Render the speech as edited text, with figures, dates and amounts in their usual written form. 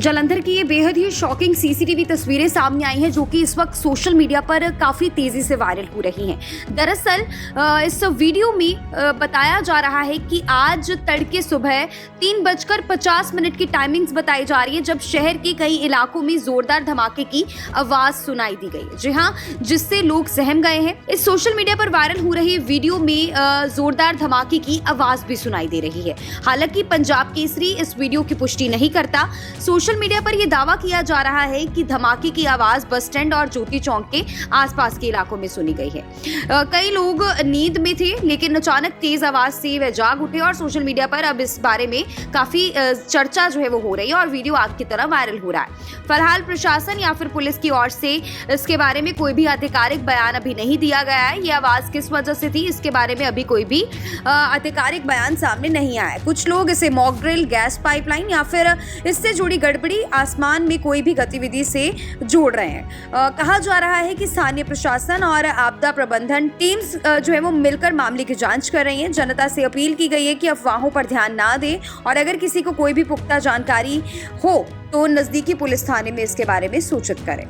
जालंधर की ये बेहद ही शॉकिंग सीसीटीवी तस्वीरें सामने आई हैं जो कि इस वक्त सोशल मीडिया पर काफ़ी तेज़ी से वायरल हो रही हैं। दरअसल इस वीडियो में बताया जा रहा है कि आज तड़के सुबह 3:50 की टाइमिंग्स बताई जा रही है जब शहर के कई इलाकों में जोरदार धमाके की आवाज़ सुनाई दी गई। जी हाँ, जिससे लोग सहम गए हैं। इस सोशल मीडिया पर वायरल हो रही वीडियो में जोरदार धमाके की आवाज़ भी सुनाई दे रही है। हालांकि पंजाब केसरी इस वीडियो की पुष्टि नहीं करता। सोशल मीडिया पर यह दावा किया जा रहा है कि धमाके की आवाज बस स्टैंड और ज्योति चौक के आसपास के इलाकों में सुनी गई है। कई लोग नींद में थे लेकिन अचानक तेज आवाज से वे जाग उठे और सोशल मीडिया पर अब इस बारे में काफी चर्चा जो है वो हो रही है और वीडियो आग की तरह वायरल हो रहा है। फिलहाल प्रशासन या फिर पुलिस की ओर से इसके बारे में कोई भी आधिकारिक बयान अभी नहीं दिया गया है। ये आवाज किस वजह से थी इसके बारे में अभी कोई भी आधिकारिक बयान सामने नहीं आया है। कुछ लोग इसे मॉक ड्रिल, गैस पाइपलाइन या फिर इससे जुड़ी गड़बड़ी, आसमान में कोई भी गतिविधि से जोड़ रहे हैं। कहा जा रहा है कि स्थानीय प्रशासन और आपदा प्रबंधन टीम्स जो है वो मिलकर मामले की जांच कर रही हैं। जनता से अपील की गई है कि अफवाहों पर ध्यान ना दें और अगर किसी को कोई भी पुख्ता जानकारी हो तो नजदीकी पुलिस थाने में इसके बारे में सूचित करें।